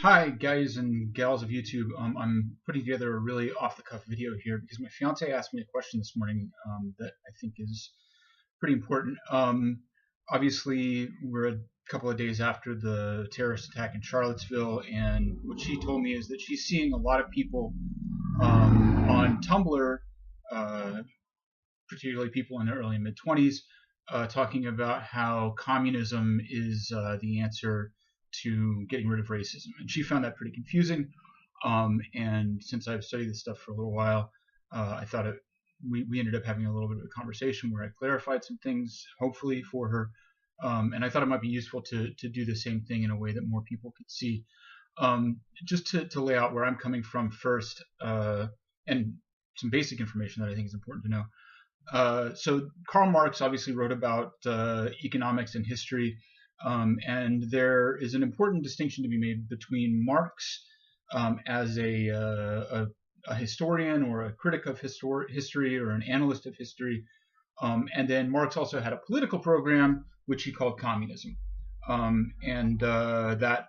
Hi, guys and gals of YouTube. I'm putting together a really off-the-cuff video here because my fiance asked me a question this morning that I think is pretty important. Obviously, we're a couple of days after the terrorist attack in Charlottesville, and what she told me is that she's seeing a lot of people on Tumblr, particularly people in their early and mid-20s, talking about how communism is the answer to getting rid of racism, and she found that pretty confusing. And since I've studied this stuff for a little while, I thought we ended up having a little bit of a conversation where I clarified some things, hopefully for her, and I thought it might be useful to do the same thing in a way that more people could see. Just to lay out where I'm coming from first, and some basic information that I think is important to know. So Karl Marx obviously wrote about economics and history. And there is an important distinction to be made between Marx as a historian or a critic of history or an analyst of history, and then Marx also had a political program which he called communism, and that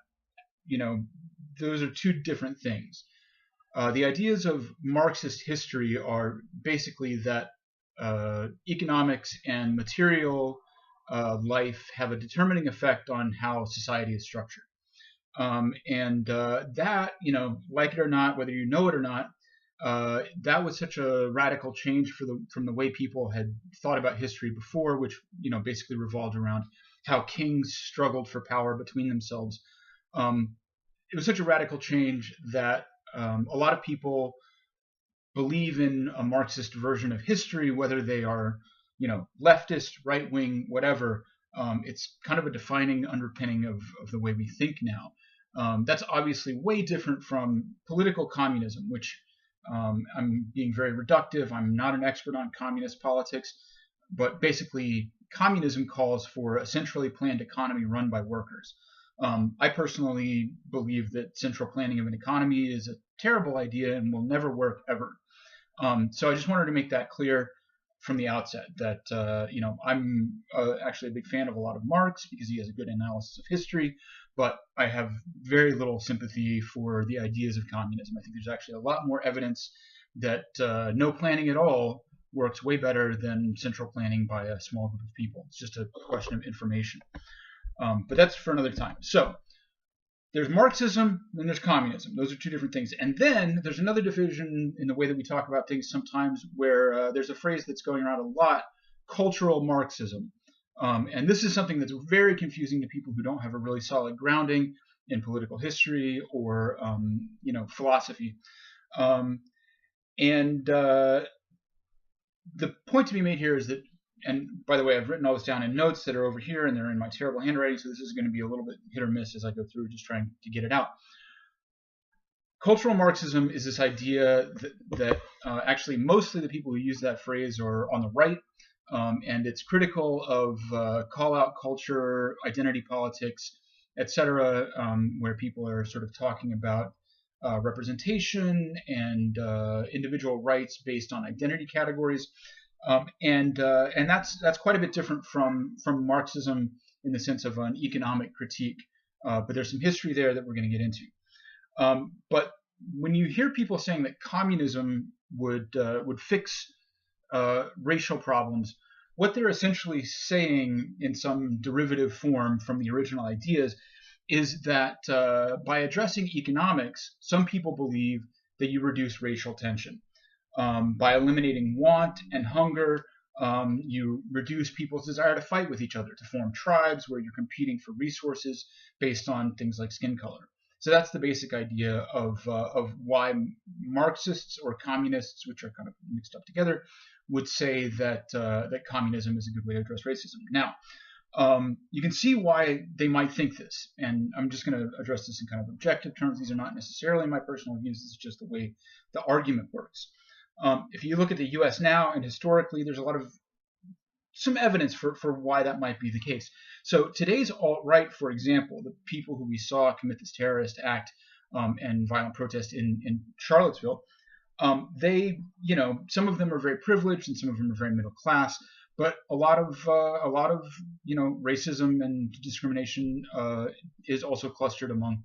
those are two different things. The ideas of Marxist history are basically that economics and material life have a determining effect on how society is structured. That, like it or not, whether you know it or not, that was such a radical change from the way people had thought about history before, which, basically revolved around how kings struggled for power between themselves. It was such a radical change that a lot of people believe in a Marxist version of history, whether they are leftist, right wing, whatever. It's kind of a defining underpinning of the way we think now. That's obviously way different from political communism, which I'm being very reductive. I'm not an expert on communist politics, but basically communism calls for a centrally planned economy run by workers. I personally believe that central planning of an economy is a terrible idea and will never work ever. So I just wanted to make that clear from the outset that I'm actually a big fan of a lot of Marx because he has a good analysis of history, but I have very little sympathy for the ideas of communism. I think there's actually a lot more evidence that no planning at all works way better than central planning by a small group of people. It's just a question of information. But that's for another time. So there's Marxism, and there's communism. Those are two different things. And then there's another division in the way that we talk about things sometimes where there's a phrase that's going around a lot, cultural Marxism. And this is something that's very confusing to people who don't have a really solid grounding in political history or, philosophy. The point to be made here is that, and by the way, I've written all this down in notes that are over here, and they're in my terrible handwriting, so this is going to be a little bit hit or miss as I go through, just trying to get it out. Cultural Marxism is this idea that actually mostly the people who use that phrase are on the right, and it's critical of call-out culture, identity politics, etc., where people are sort of talking about representation and individual rights based on identity categories. And that's quite a bit different from Marxism in the sense of an economic critique. But there's some history there that we're going to get into. But when you hear people saying that communism would fix racial problems, what they're essentially saying in some derivative form from the original ideas is that by addressing economics, some people believe that you reduce racial tension. By eliminating want and hunger, you reduce people's desire to fight with each other, to form tribes where you're competing for resources based on things like skin color. So that's the basic idea of why Marxists or communists, which are kind of mixed up together, would say that communism is a good way to address racism. Now, you can see why they might think this, and I'm just going to address this in kind of objective terms. These are not necessarily my personal views. This is just the way the argument works. If you look at the U.S. now and historically, there's some evidence for why that might be the case. So today's alt-right, for example, the people who we saw commit this terrorist act and violent protest in Charlottesville, some of them are very privileged and some of them are very middle class, but a lot of racism and discrimination is also clustered among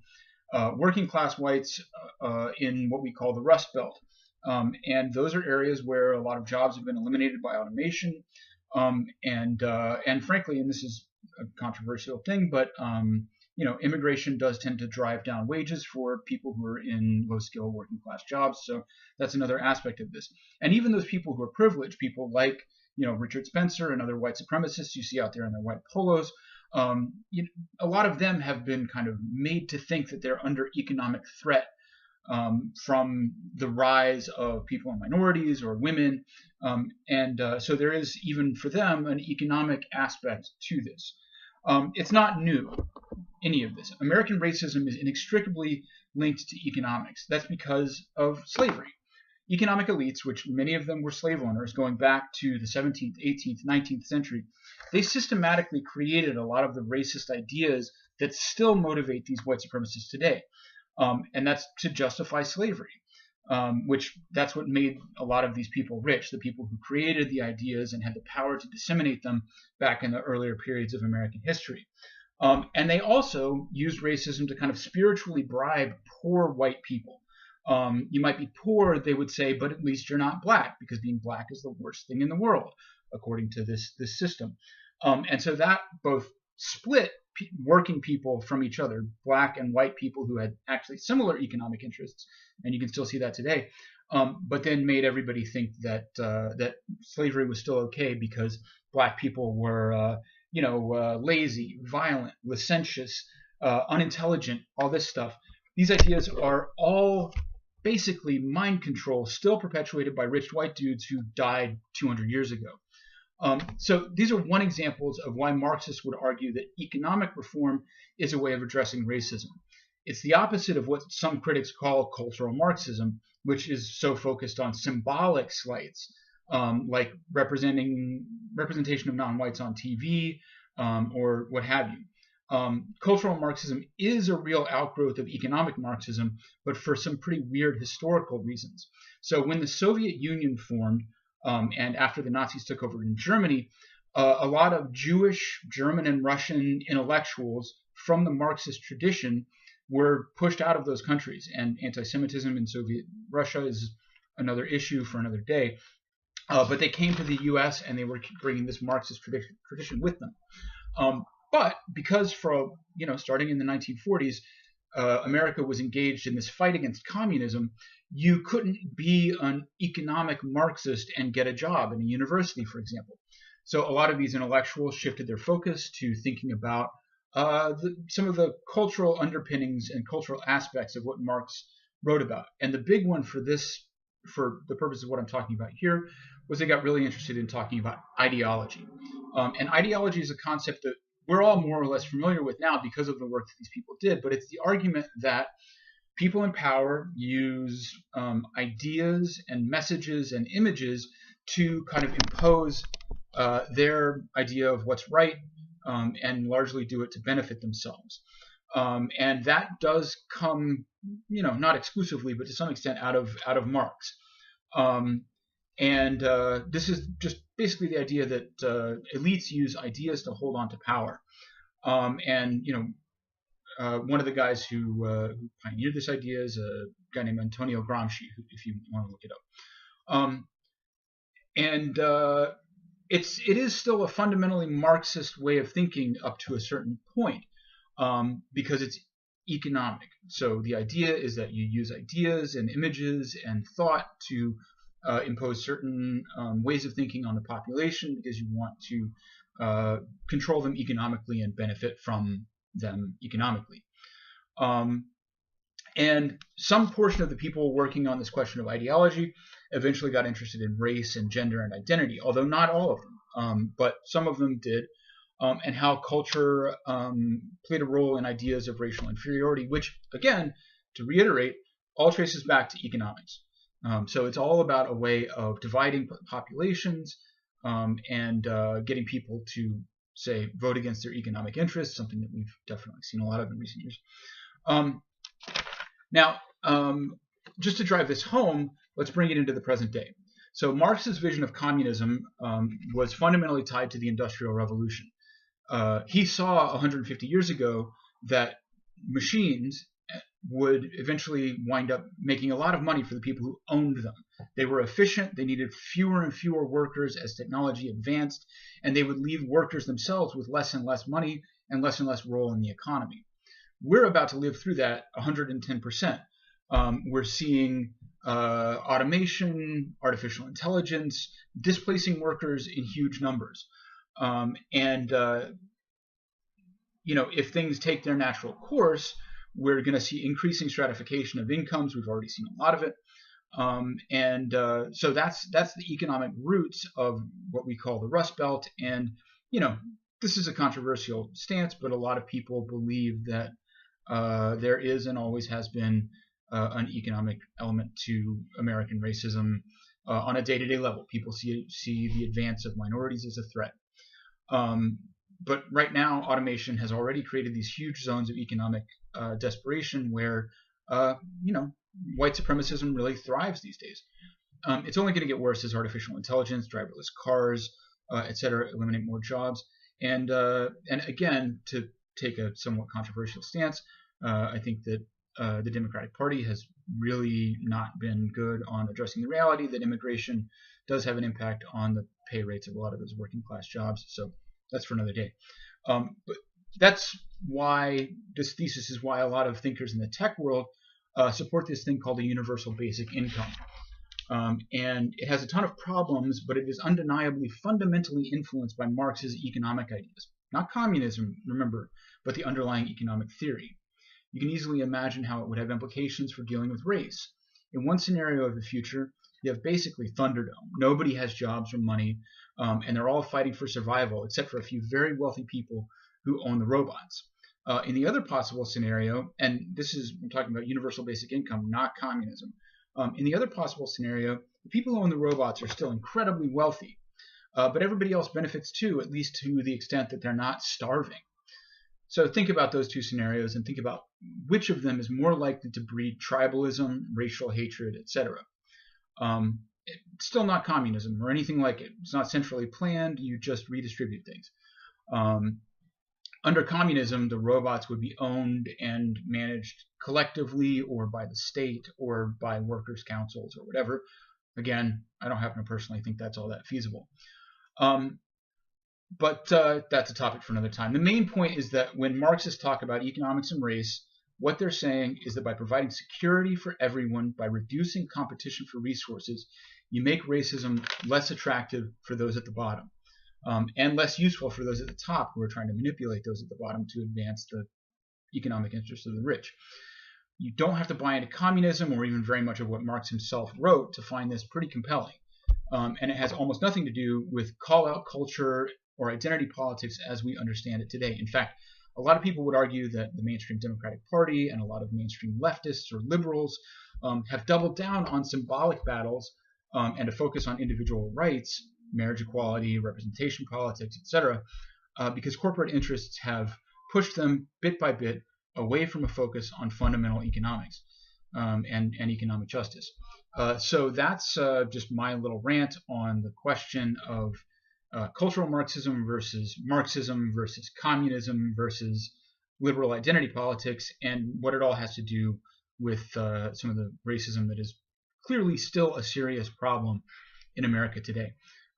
working class whites in what we call the Rust Belt. And those are areas where a lot of jobs have been eliminated by automation. And frankly, and this is a controversial thing, but immigration does tend to drive down wages for people who are in low-skill working class jobs. So that's another aspect of this. And even those people who are privileged, people like Richard Spencer and other white supremacists you see out there in their white polos, a lot of them have been kind of made to think that they're under economic threat from the rise of people in minorities or women. So there is, even for them, an economic aspect to this. It's not new, any of this. American racism is inextricably linked to economics. That's because of slavery. Economic elites, which many of them were slave owners going back to the 17th, 18th, 19th century, they systematically created a lot of the racist ideas that still motivate these white supremacists today. And that's to justify slavery, which that's what made a lot of these people rich, the people who created the ideas and had the power to disseminate them back in the earlier periods of American history. And they also used racism to kind of spiritually bribe poor white people. You might be poor, they would say, but at least you're not black, because being black is the worst thing in the world, according to this system. And so that both split working people from each other, black and white people who had actually similar economic interests, and you can still see that today, but then made everybody think that that slavery was still okay because black people were lazy, violent, licentious, unintelligent, all this stuff. These ideas are all basically mind control, still perpetuated by rich white dudes who died 200 years ago. So these are one examples of why Marxists would argue that economic reform is a way of addressing racism. It's the opposite of what some critics call cultural Marxism, which is so focused on symbolic slights, like representation of non-whites on TV or what have you. Cultural Marxism is a real outgrowth of economic Marxism, but for some pretty weird historical reasons. So when the Soviet Union formed, and after the Nazis took over in Germany, a lot of Jewish, German, and Russian intellectuals from the Marxist tradition were pushed out of those countries. And anti-Semitism in Soviet Russia is another issue for another day. But they came to the U.S. and they were bringing this Marxist tradition with them. But because starting in the 1940s, America was engaged in this fight against communism, you couldn't be an economic Marxist and get a job in a university, for example. So a lot of these intellectuals shifted their focus to thinking about some of the cultural underpinnings and cultural aspects of what Marx wrote about. And the big one for this, for the purpose of what I'm talking about here, was they got really interested in talking about ideology. And ideology is a concept that we're all more or less familiar with now because of the work that these people did, but it's the argument that people in power use ideas and messages and images to kind of impose their idea of what's right, and largely do it to benefit themselves. And that does come, not exclusively, but to some extent out of Marx. This is just basically the idea that elites use ideas to hold on to power. One of the guys who pioneered this idea is a guy named Antonio Gramsci, if you want to look it up. It is still a fundamentally Marxist way of thinking up to a certain point, because it's economic. So the idea is that you use ideas and images and thought to impose certain ways of thinking on the population because you want to control them economically and benefit from them economically. And some portion of the people working on this question of ideology eventually got interested in race and gender and identity, although not all of them, but some of them did, and how culture played a role in ideas of racial inferiority, which, again, to reiterate, all traces back to economics. So it's all about a way of dividing populations and getting people to, say, vote against their economic interests, something that we've definitely seen a lot of in recent years. Now, just to drive this home, let's bring it into the present day. So Marx's vision of communism was fundamentally tied to the Industrial Revolution. He saw 150 years ago that machines would eventually wind up making a lot of money for the people who owned them. They were efficient, they needed fewer and fewer workers as technology advanced, and they would leave workers themselves with less and less money and less role in the economy. We're about to live through that 110%. We're seeing automation, artificial intelligence, displacing workers in huge numbers. If things take their natural course, we're going to see increasing stratification of incomes. We've already seen a lot of it. So that's the economic roots of what we call the Rust Belt. And, this is a controversial stance, but a lot of people believe that there is and always has been an economic element to American racism on a day-to-day level. People see the advance of minorities as a threat. But right now, automation has already created these huge zones of economic desperation where, white supremacism really thrives these days. It's only going to get worse as artificial intelligence, driverless cars, etc., eliminate more jobs. And again, to take a somewhat controversial stance, I think that the Democratic Party has really not been good on addressing the reality that immigration does have an impact on the pay rates of a lot of those working class jobs. So that's for another day. But that's why this thesis is why a lot of thinkers in the tech world support this thing called a universal basic income. And it has a ton of problems, but it is undeniably fundamentally influenced by Marx's economic ideas. Not communism, remember, but the underlying economic theory. You can easily imagine how it would have implications for dealing with race. In one scenario of the future, you have basically Thunderdome. Nobody has jobs or money, and they're all fighting for survival, except for a few very wealthy people who own the robots. In the other possible scenario, and I'm talking about universal basic income, not communism. In the other possible scenario, the people who own the robots are still incredibly wealthy, but everybody else benefits too, at least to the extent that they're not starving. So think about those two scenarios and think about which of them is more likely to breed tribalism, racial hatred, etc. It's still not communism or anything like it. It's not centrally planned. You just redistribute things. Under communism, the robots would be owned and managed collectively or by the state or by workers' councils or whatever. Again, I don't happen to personally think that's all that feasible. But that's a topic for another time. The main point is that when Marxists talk about economics and race, what they're saying is that by providing security for everyone, by reducing competition for resources, you make racism less attractive for those at the bottom, and less useful for those at the top who are trying to manipulate those at the bottom to advance the economic interests of the rich. You don't have to buy into communism or even very much of what Marx himself wrote to find this pretty compelling. And it has almost nothing to do with call-out culture or identity politics as we understand it today. In fact, a lot of people would argue that the mainstream Democratic Party and a lot of mainstream leftists or liberals have doubled down on symbolic battles and a focus on individual rights, marriage equality, representation politics, etc., because corporate interests have pushed them bit by bit away from a focus on fundamental economics and economic justice. So that's just my little rant on the question of cultural Marxism versus communism versus liberal identity politics, and what it all has to do with some of the racism that is clearly still a serious problem in America today.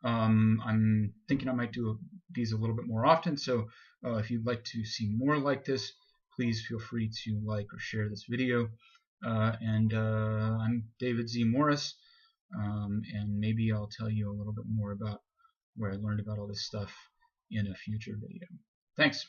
I'm thinking I might do these a little bit more often, so if you'd like to see more like this, please feel free to like or share this video. I'm David Z. Morris, and maybe I'll tell you a little bit more about where I learned about all this stuff in a future video. Thanks.